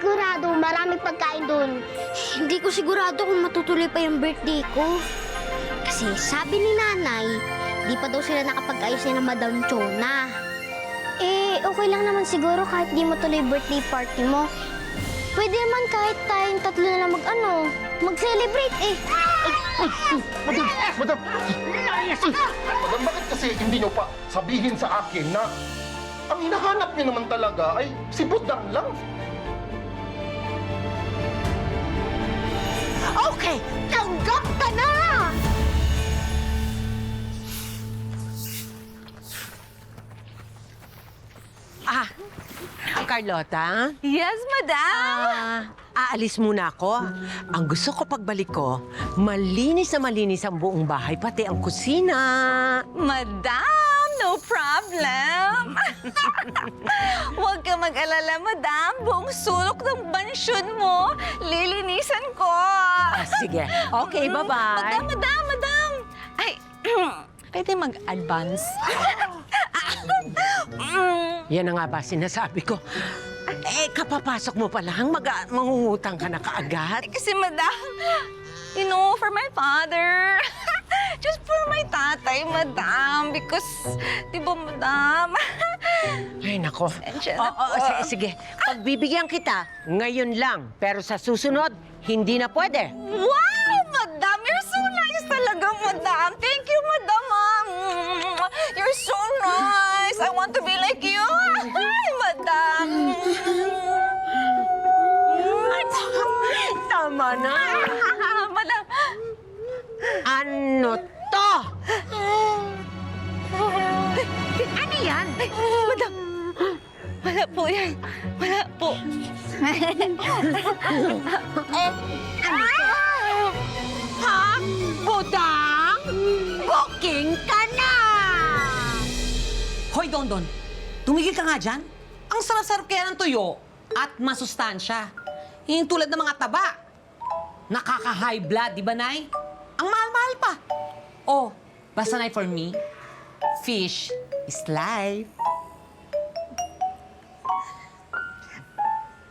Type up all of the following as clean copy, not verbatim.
sigurado maraming pagkain doon. Hindi ko sigurado kung matutuloy pa yung birthday ko. Kasi sabi ni nanay, di pa daw sila nakapag-ayos na Madam Chona. Okay lang naman siguro kahit di mo tuloy birthday party mo. Pwede naman kahit tayong tatlo na lang mag-celebrate eh. Madam! Madam! Madam, bakit kasi hindi nyo pa sabihin sa akin na ang hinahanap nyo naman talaga ay si Budang lang? Okay, tanggap ka na! Carlota? Yes, madam! Aalis muna ako. Ang gusto ko pagbalik ko, malinis na malinis ang buong bahay, pati ang kusina. Madam, no problem! Huwag ka mag-alala, madam. Buong sulok ng bansyon mo, lilinisan ko. Sige. Okay, bye-bye. Madam! Ay, pwede mag-advance? Yan na nga ba sinasabi ko. Kapapasok mo pa lang, mangungutang ka na kaagad. Kasi, madam, for my father. Just for my tatay, madam. Because, di ba, madam? Ay, nako. Pasensya na po. Sige. Pagbibigyan kita, ngayon lang. Pero sa susunod, hindi na pwede. Wow, madam! You're so nice talaga, madam. Thank you, madam. You're so nice. I want to be like you. Hi, madam. Tama na. Madam. Ano to? Ano yan? Madam. Wala po yan. Wala po. Ha? Budang? Booking ka na! Hoy, Dondon! Tumigil ka nga dyan. Ang sarap-sarap kaya ng tuyo at masustansya. Yung tulad ng mga taba. Nakaka-high blood, di ba, Nay? Ang mahal-mahal pa. Oh, basta, Nay, for me, fish is life.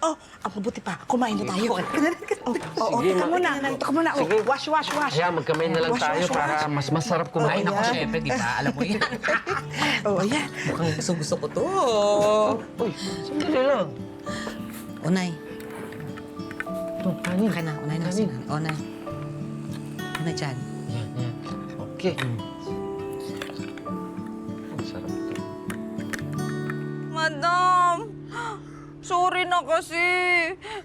Oh, ang mabuti pa. Kumain na tayo. Teka muna. Teka muna. Wash. Kaya magkamay na lang tayo para mas masarap kumain. Ako, syempre, di ba? Alam mo yan. Yeah. Mukhang gusto ko to. Uy, sandali lang. Unay. Ito, kanin. Akin na. Unay na. Unay. Unay dyan. Yan. Okay. Ang sarap to. Madam. Sorry na kasi.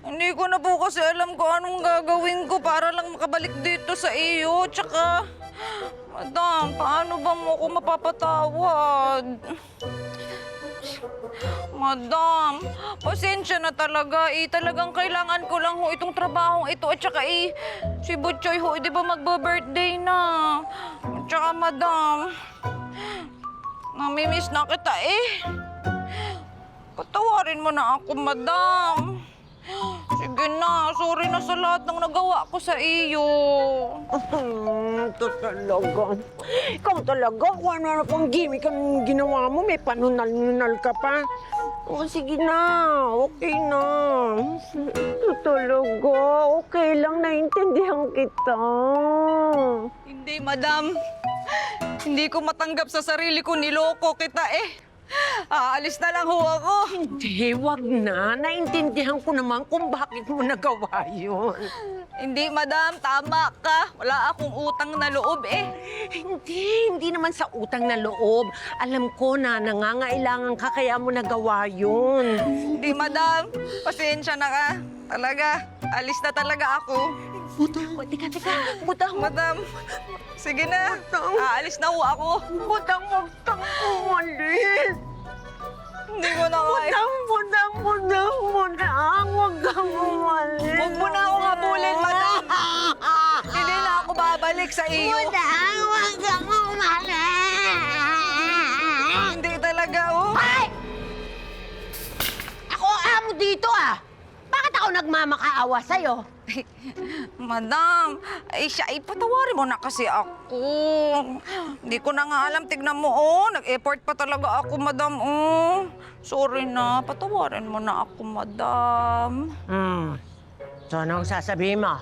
Hindi ko na po kasi alam kung anong gagawin ko para lang makabalik dito sa iyo. Tsaka, madam, paano ba mo ako mapapatawad? Madam, pasensya na talaga. Talagang kailangan ko lang ho itong trabahong ito. At tsaka si Butchoy ho, di ba magba-birthday na? At tsaka, madam, namimiss na kita Patawarin mo na ako, madam. Sige na, sorry na sa lahat ng nagawa ko sa iyo. Ito talaga. Ikaw talaga, kung ano na pang gimmick ang ginawa mo, may panunal-nunal ka pa. Sige na, okay na. Ito talaga, okay lang, naintindihan kita. Hindi, madam. Hindi ko matanggap sa sarili ko, niloko kita Aalis na lang ho ako. Hindi, wag na. Naintindihan ko naman kung bakit mo nagawa yun. Hindi, madam. Tama ka. Wala akong utang na loob Hindi naman sa utang na loob. Alam ko na nangangailangan ka kaya mo nagawa yun. Hindi, madam. Pasensya na ka. Talaga. Alis na talaga ako. Teka. Budang, Madam, sige na. Aalis na ho ako. Budang, huwag kang umalis. Hindi ko na kaya. Budang, huwag kang umalis. Huwag mo na ako habulin, madam. Hindi na ako babalik sa iyo. Budang, huwag kang umalis. Hindi talaga, Ay! Ako amo dito Bakit ako nagmamakaawa sa'yo? Ay, madam, ay siya, ipatawarin mo na kasi ako. Hindi ko na nga alam, tignan mo, oh. Nag-effort pa talaga ako, madam, oh. Sorry na, patawarin mo na ako, madam. So, anong sasabihin mo?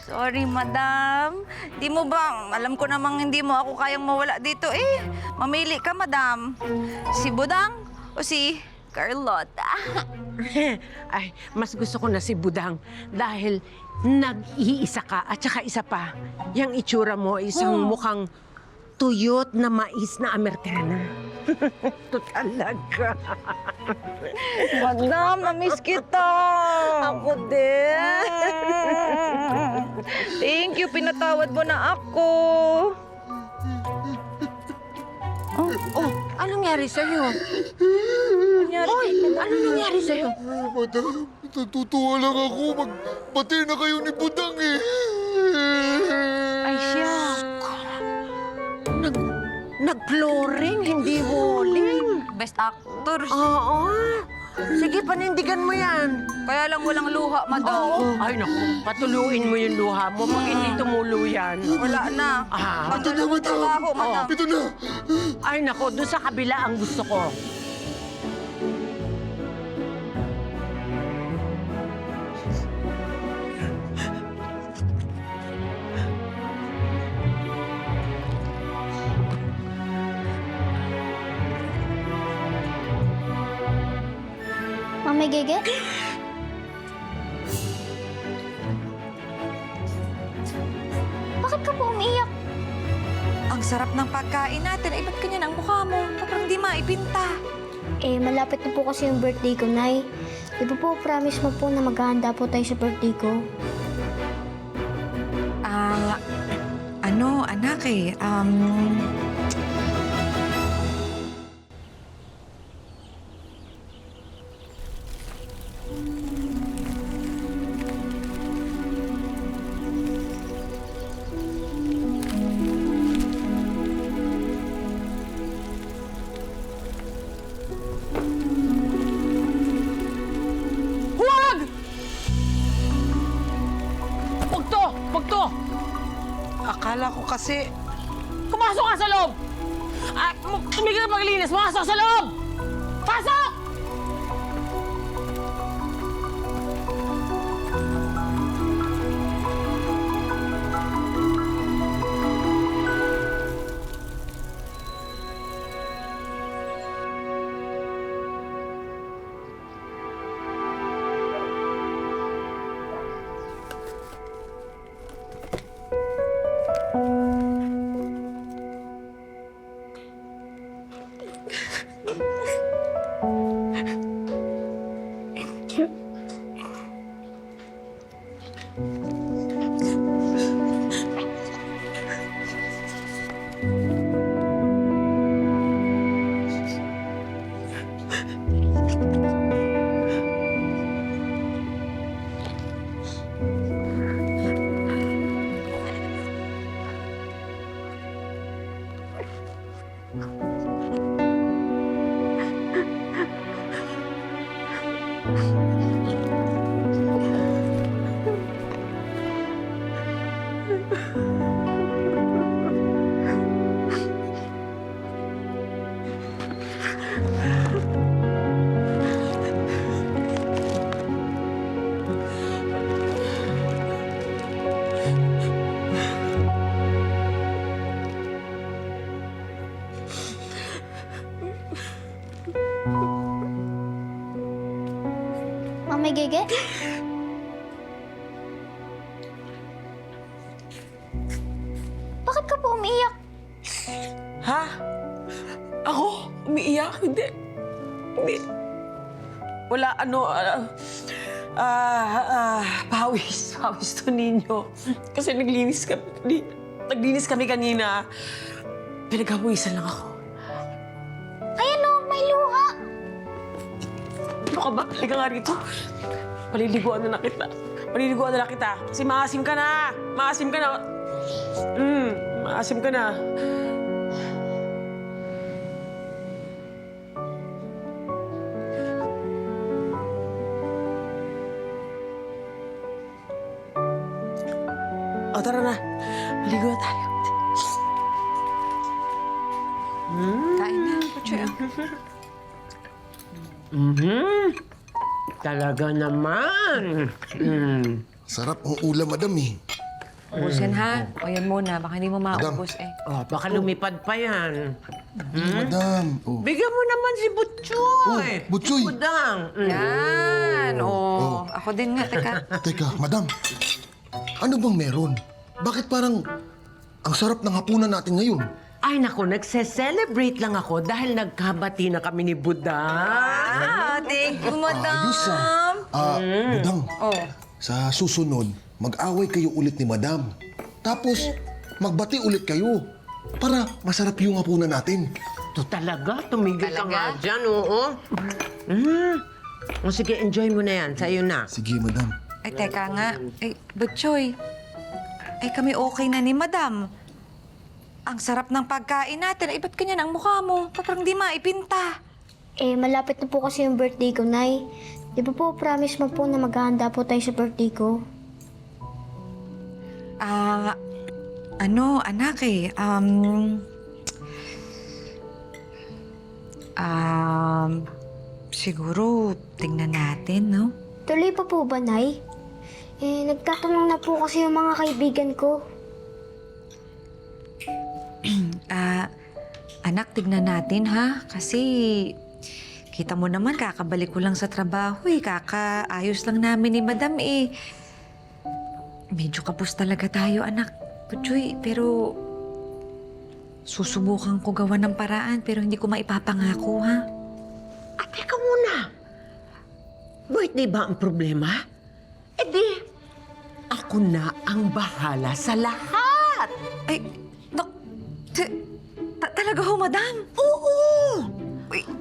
Sorry, madam. Di mo ba, alam ko namang hindi mo ako kayang mawala dito, eh. Mamili ka, madam. Si Budang o si Carlota? Ay, mas gusto ko na si Budang dahil nag-iisa ka at saka isa pa, yung itsura mo isang mukhang tuyot na mais na Amerikana. Ito talaga. Madam, na-miss kita. Ako din. Thank you, pinatawad mo na ako. Anong nangyari sa'yo? Anong nangyari sa'yo? Madam, natutuwa lang ako. Magbati na kayo ni Budang eh. Ay, siya. Nag-flooring, hindi walling. Best actor. Oo. Sige, panindigan mo yan. Kaya lang walang luha, madam. Ay, naku, patuluin mo yung luha mo pag hindi tumulo yan. Wala na. Ah. Ito na, madam. Trabaho, madam. Ito na. Ay, naku, doon sa kabila ang gusto ko. Mami Gege? Bakit ka po umiiyak? Ang sarap ng pagkain natin. Ay, ba't ganyan ang mukha mo? Parang di maipinta. Eh, malapit na po kasi yung birthday ko, Nay. Di ba po, promise mo po na maghahanda po tayo sa birthday ko? Anak eh, Huwag! Wag to! Akala ko kasi... Pumasok ka sa loob! Tumigil ka maglinis! Pumasok sa loob! Pasok! Mami Gege? Bakit ka po umiiyak? Ha? Ako? Umiiyak? Hindi. Hindi. Wala, pawis. Pawis to ninyo. Kasi naglinis kami kanina. Pinaghawisan lang ako. Ayan o, may luha. Ano ka ba? Halika nga rito. Paliliguan na kita. Paliliguan na kita. Kasi maasim ka na. Maasim ka na. Maasim ka na. tara na. Maligo na tayo. Kain na, Butchoy. Talaga naman. Sarap ang ulam, madam eh. Ubusin ha. O yan muna, baka hindi mo maubos eh. Oh, baka lumipad pa yan. Madam. Oh. Bigyan mo naman si Butchoy. Oh, Butchoy. Si Budang. Yan. O, ako din nga, teka. Teka, madam. Ano bang meron? Bakit parang ang sarap ng hapunan natin ngayon? Ay, naku, nagse-celebrate lang ako dahil nagkabati na kami ni Budang. Thank you, madam. Ayos Budang, Oh. sa susunod, mag-away kayo ulit ni madam. Tapos, magbati ulit kayo. Para masarap yung hapunan natin. Ito talaga, tumigil ka nga Talaga? dyan, oo. O sige, enjoy mo na yan. Sa'yo na. Sige, madam. Ay, teka nga. Ay, Butchoy. Ay, kami okay na ni madam. Ang sarap ng pagkain natin. Ay, ba't ganyan ang mukha mo? Parang di maipinta. Eh, malapit na po kasi yung birthday ko, Nay. Di ba po, promise mo po na maghahanda po tayo sa birthday ko? Anak eh. Siguro, tingnan natin, no? Tuloy pa po ba, Nay? Eh, nagtatanong na po kasi yung mga kaibigan ko. Anak, tignan natin, ha? Kasi, kita mo naman, kakabalik ko lang sa trabaho, eh. Kakaayos lang namin ni Madam, eh. Medyo kapos talaga tayo, anak. Butchoy, pero susubukan ko gawa ng paraan, pero hindi ko maipapangako, ha? At teka muna. Birthday ba ang problema? Eh di, ako na ang bahala sa lahat. Ay, talaga ho, Madam? Oo!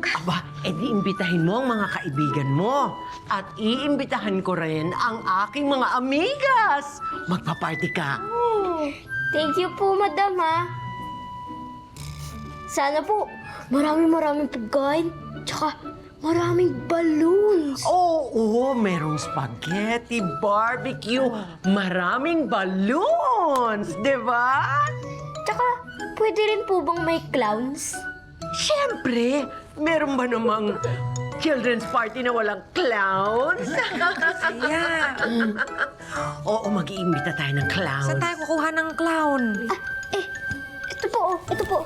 Aba, edi imbitahin mo ang mga kaibigan mo. At iimbitahan ko rin ang aking mga amigas. Magpa-party ka. Thank you po, Madam, ha? Sana po, maraming pagkain. Tsaka, maraming balloons. Oo, merong spaghetti, barbecue, maraming balloons, di ba? Tsaka, pwede rin po bang may clowns? Siyempre, meron ba namang children's party na walang clowns? Yeah. Oo, mag-iimbita tayo ng clowns. Saan tayo kukuha ng clown? Ito po, ito po.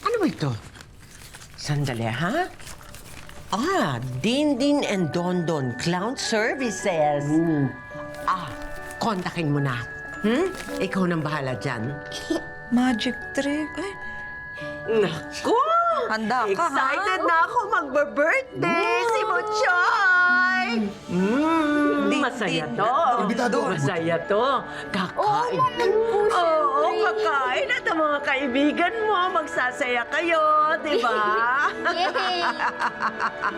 Ano ba ito? Sandali, ha? Dindin and Dondon Clown Services. Kontakin mo na. Ikaw nang bahala dyan. Magic trick. Ay, Naku! handa ka, ha? Excited na ako magbe-birthday si Mochoy! Masaya to. Imbitado. Masaya to. Kakain. Oo, kakain at ang mga kaibigan mo. Magsasaya kayo, di ba? Yay!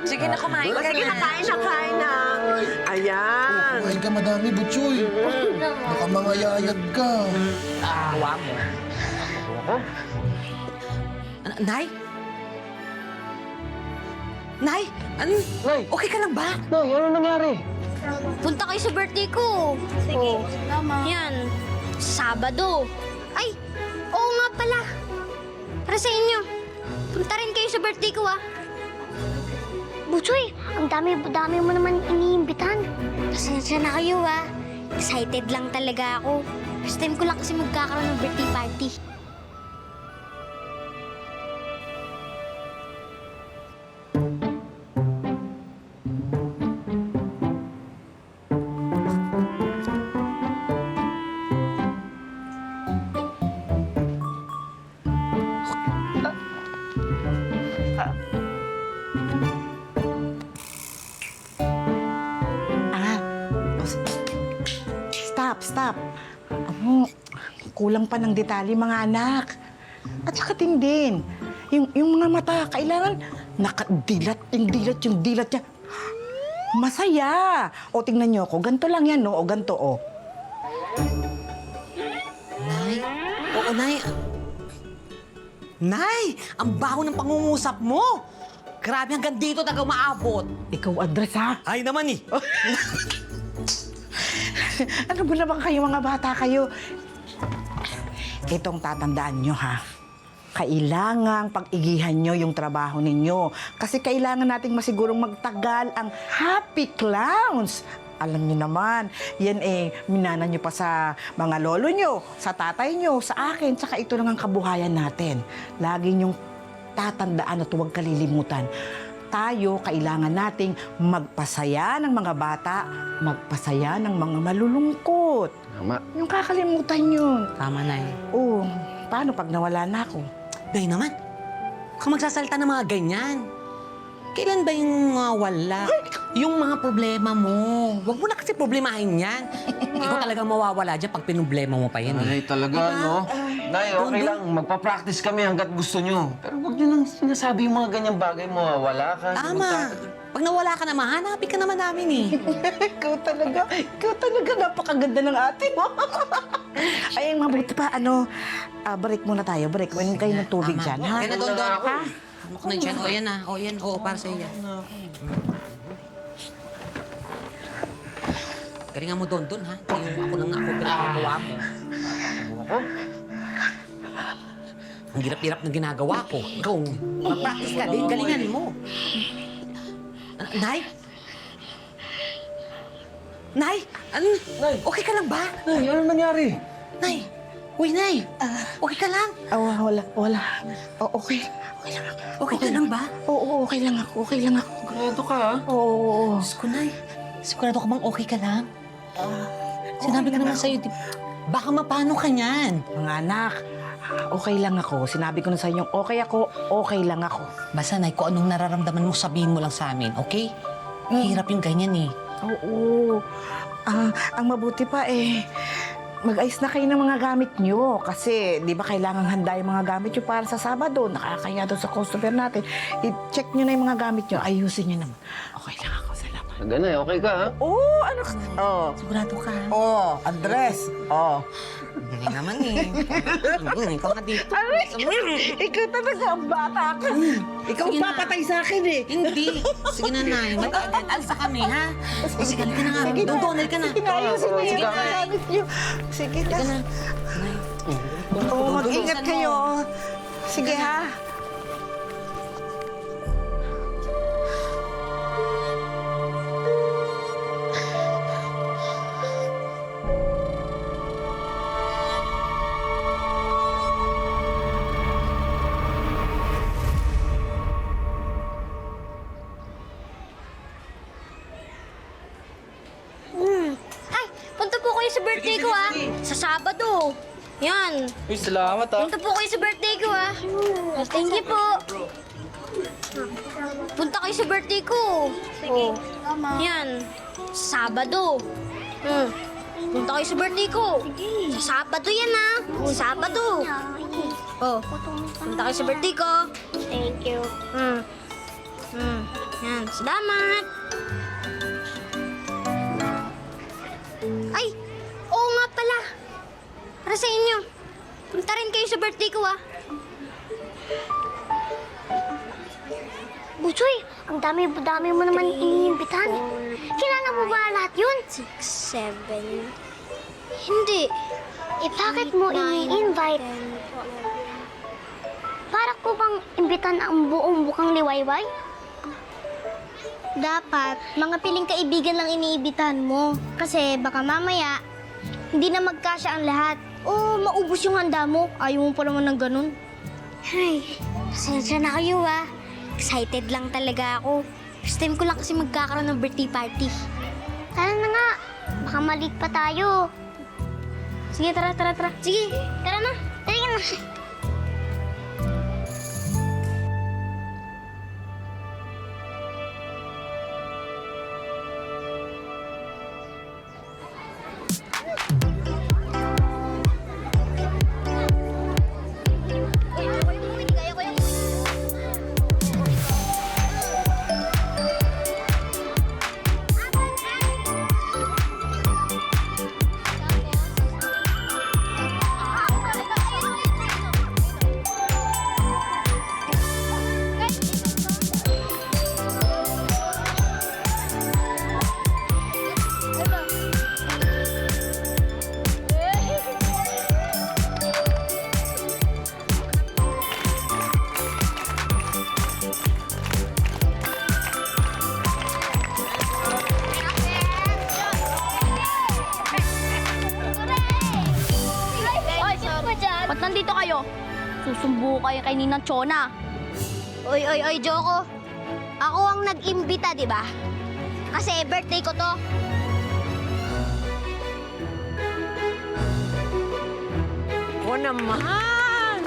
Sige na, kumain ka Sige, na. kain na. Ayan. Kumain ka madami, Butchoy. Baka mga yayag ka. Nay? Nay? Ano? Nay! Okay ka lang ba? Nay, ano nangyari? Punta kayo sa birthday ko. Sige, tama. Yan, Sabado. Ay, oo nga pala. Para sa inyo. Punta rin kayo sa birthday ko, ah. Butchoy, ang dami mo naman iniimbitan. Pasensya na kayo, ah. Excited lang talaga ako. First time ko lang kasi magkakaroon ng birthday party. Stop. Kulang pa ng detalye, mga anak. At saka din, yung mga mata, kailangan nakadilat, yung dilat niya. Masaya. O, tingnan niyo ako. Ganto lang yan, no? O, ganto, o. Nay? Oo, Nay. Nay! Ang baho ng pangungusap mo! Grabe, hanggang dito taga umaabot. Ikaw address, ha? Ay naman eh. Ano ba naman kayo mga bata kayo? Itong tatandaan nyo ha. Kailangang pag-igihan nyo yung trabaho ninyo. Kasi kailangan nating masigurong magtagal ang Happy Clowns. Alam nyo naman, yan minana nyo pa sa mga lolo nyo, sa tatay nyo, sa akin, tsaka ito lang ang kabuhayan natin. Lagi nyong tatandaan at huwag kalilimutan. Tayo, kailangan nating magpasaya ng mga bata, magpasaya ng mga malulungkot. Tama. Yung kakalimutan yun. Tama, Nay. Oo, paano pag nawala na ako? Day naman, kung magsasalita ng mga ganyan, kailan ba yung wala? Yung mga problema mo. Huwag mo na kasi problemahin yan. Ikaw talagang mawawala dyan pag pinoblema mo pa yan eh. Ay, talaga, no? Nay, okay lang. Magpa-practice kami hanggat gusto nyo. Pero huwag nyo nang sinasabi yung mga ganyang bagay mo. Wala ka. Tama. Pag nawala ka naman, hanapin ka naman namin eh. Ikaw talaga, napakaganda ng ate mo. Ay, mabuti pa, break muna tayo, break. Inom kayo ng tubig dyan, ha? Kaya na, Don, ha? Ano ka na dyan? O, yan na. O, yan. Oo, para sa'yo yan. Galingan mo, Don, ha? Yung ako lang pinagawa mo. Ako? Ang hirap-hirap ng ginagawa ko. Ikaw, mag-practice ka din. Galingan mo. Nay? Nay? Nay! Okay ka lang ba? Nay, ano nangyari? Nay! Uy, Nay! Okay ka lang? Wala. Okay lang ako. Okay ka lang ba? Oo, okay lang ako. Sigurado ka, ha? Oo. Diyos ko, Nay. Sigurado ka bang okay ka lang? Sinabi ko naman sa'yo, baka mapano ka niyan. Mga anak, okay lang ako. Sinabi ko na sa inyo, okay ako, okay lang ako. Basta, Nay, kung anong nararamdaman mo, sabihin mo lang sa amin, okay? Hirap yung ganyan eh. Oo. Ang mabuti pa mag-ayos na kayo ng mga gamit nyo. Kasi, di ba kailangan handa yung mga gamit nyo para sa Sabado. Nakakaya doon sa customer natin. I-check nyo na yung mga gamit nyo. Ayusin nyo naman. Okay lang ako, salamat. Ganay, okay ka, ha? Oo, Sigurado ka. Andres. Galing naman eh. Ikaw ka dito. Ikaw talaga ang bata ka. Ikaw Sige ang na. papatay sa akin eh. Hindi. Sige na, Nay. Mag-alsa kami, ha? Sige, halika na nga. Donal ka na. Sige na, ayusin mo yung mga gamit nyo. Sige na. Oo, mag-ingat kayo. Sige ha. Ay, punta po kayo sa birthday ko, ah. Sa Sabado. Yan. Uy, salamat, ha? Punta po kayo sa birthday ko, ah. Thank you po. Punta kayo sa birthday ko. Sige. Yan. Sabado. Punta kayo sa birthday ko. Sa Sabado yan, ah. Sa Sabado. Punta kayo sa birthday ko. Thank you. Yan. Salamat. Ay! Oo nga pala. Para sa inyo. Punta rin kayo sa birthday ko, ah. Buchoy, ang dami mo naman iniimbitan. Kilala mo ba lahat yun? 6, 7... Hindi. Bakit mo ini-invite? Para ko bang imbitan ang buong bukang liwayway? Dapat, mga piling kaibigan lang iniibitan mo. Kasi baka mamaya, hindi na magkasya ang lahat. O maubos yung handa mo. Ayaw mo pa naman ng ganun. Ay, pasensya na kayo, ah. Excited lang talaga ako. First time ko lang kasi magkakaroon ng birthday party. Tara na nga. Baka malit pa tayo. Sige, tara. Sige, tara na. Tara na. kayo kay Ninang Chona. Oy, Joko. Ako ang nag-imbita, di ba? Kasi birthday ko to. O naman!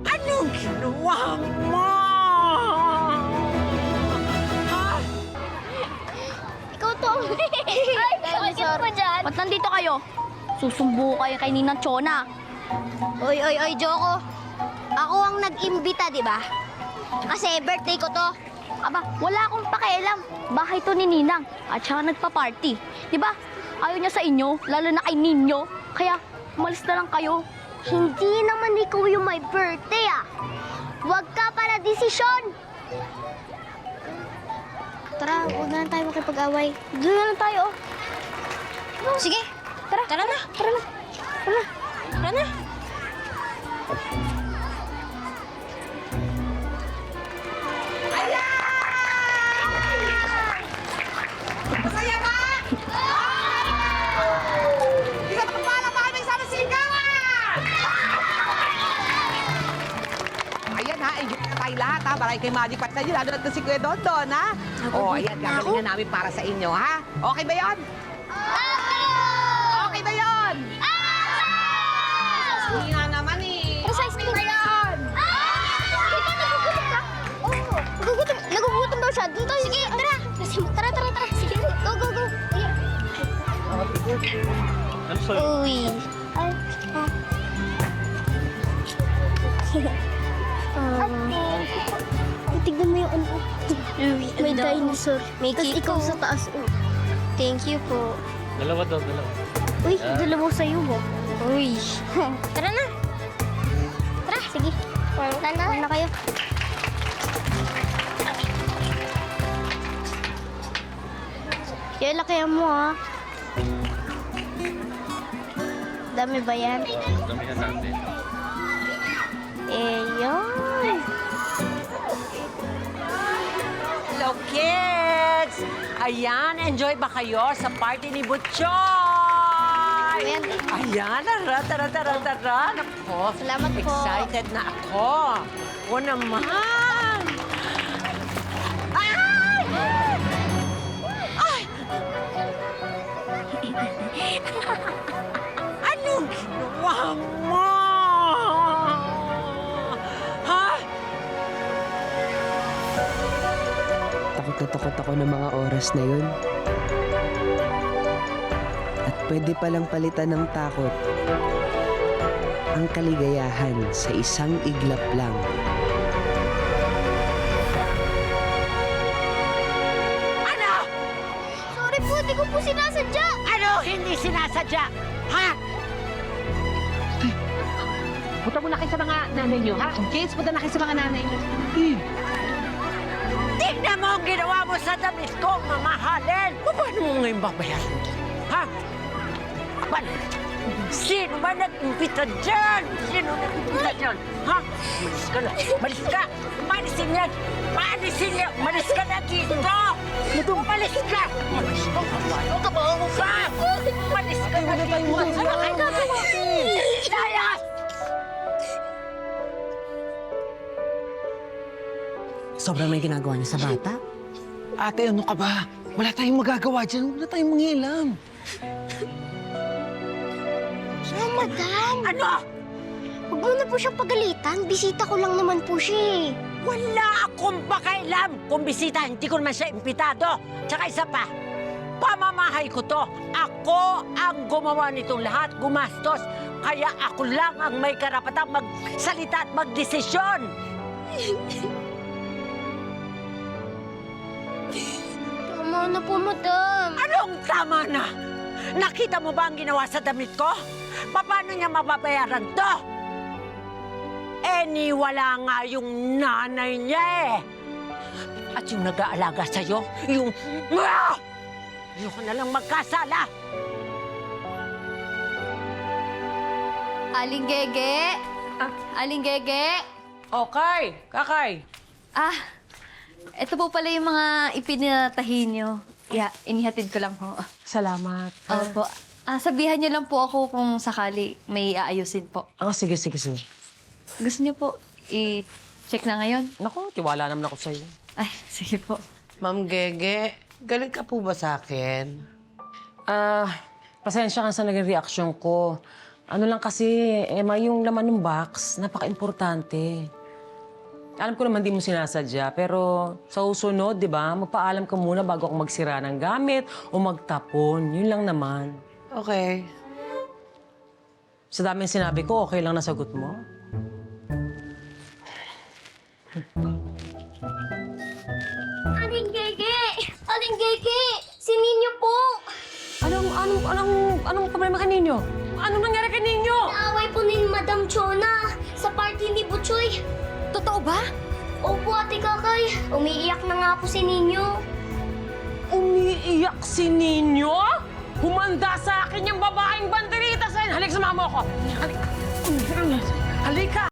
Anong ginawa mo? Ikaw to. Ay, bakit mo dyan? Ba't nandito kayo? Susumbo kayo kay Ninang Chona. Oy, Joko. Ako ang nag-imbita, di ba? Kasi birthday ko to. Aba, wala akong pakialam. Bahay to ni Ninang at siya nagpa-party. Di ba? Ayaw niya sa inyo, lalo na kay Ninyo. Kaya, umalis na lang kayo. Hindi naman ikaw yung may birthday, ah. Huwag ka para desisyon. Tara, huwag na lang tayo makipag-away. Doon na lang tayo, oh. Sige, Tara. tara na. Tara na. Tara na. Masaya ba? Hindi ka makapala pa kami sa sigawan! Ayan ha, enjoy na tayo lahat ha. Maraming kay Magic Pat na yun, lalo na si Kuya Dondon ha. O, ayan, gagalingan namin para sa inyo ha. Okay ba yun? Okay ba yun? Hindi nga naman eh. Precisely. Okay ba yun? Nagugutom daw siya. Doon tayo. Sige, tara. Tara. Sige, go. Uy. Tignan mo yung ano. May dinosaur. May Tapos kiko. ikaw sa taas. Oh. Thank you po. Dalawa. Uy, dalawa sa'yo mo. Uy. Tara na. Tara, sige. Tara na kayo. Yung laki mo, ha? Dami ba yan? Dami yan natin. Yun. Hello, kids! Ayan, enjoy ba kayo sa party ni Butchoy? Ayan, tara. Nako, Salamat po. excited na ako. O naman! Ay! Anong ginawa mo? Ha? Takot ako ng mga oras na yun. At pwede palang palitan ng takot ang kaligayahan sa isang iglap lang. Ano? Sorry po, di ko po sinasadya. Ano hindi sinasadya? Ha? Punta muna kayo sa mga nanay nyo, ha? Kids, punta na kayo sa mga nanay nyo. Tignan mo ang ginawa mo sa damit ko, mamahalin! Paano mo ngayon babayaran ito? Ha? Paano? Sino ba nag-impita dyan? Sino nag-impita dyan? Ha? Malis ka na! Malis ka! Malisin yan! Malisin yan! Malis ka na dito! Umalis ka! Umalis ka! Huwag ka ba? Malis ka na dito! Layas! Sobrang may ginagawa niya sa bata. Ate, ano ka ba? Wala tayong magagawa dyan. Wala tayong manghilam. Madam! Ano? Huwag mo na po siyang pagalitan. Bisita ko lang naman po siya, eh. Wala akong pakailam kung bisita, hindi ko naman siya impitado. Tsaka isa pa, pamamahay ko to. Ako ang gumawa nitong lahat, gumastos. Kaya ako lang ang may karapatang magsalita at magdesisyon. Tama na po, madam. Anong tama na? Nakita mo ba ang ginawa sa damit ko? Paano niya mababayaran to? Wala nga yung nanay niya eh. At yung nag-aalaga sa'yo, yung... Ayoko na lang magkasala. Aling Gege? Aling Gege? Okay, Kakay. Ito po pala yung mga ipinatahin nyo. Yeah, inihatid ko lang ho. Salamat. Opo. Sabihan niyo lang po ako kung sakali may aayusin po. Sige. Gusto niyo po i-check na ngayon? Naku, tiwala naman ako sa'yo. Ay, sige po. Ma'am Gege, galit ka po ba sa akin? Pasensya ka sa naging reaksyon ko. Ano lang kasi, Emma, yung laman ng box, napaka-importante. Alam ko naman di mo sinasadya, pero sa susunod, di ba, magpaalam ka muna bago ako magsira ng gamit o magtapon. Yun lang naman. Okay. Sa daming sinabi ko, okay lang nasagot mo? Aling Gege! Aling Gege! Si Ninyo po! Anong problema ka ninyo? Anong nangyari kay ninyo? Naaway po ni Madam Chona sa party ni Butchoy. Totoo ba? Opo, Ate Kakay. Umiiyak na nga po si Ninyo. Umiiyak si Ninyo? Humanda sa akin yung babaeng banderita sa'yo. Halika, sumama mo ako. Halika! Halika!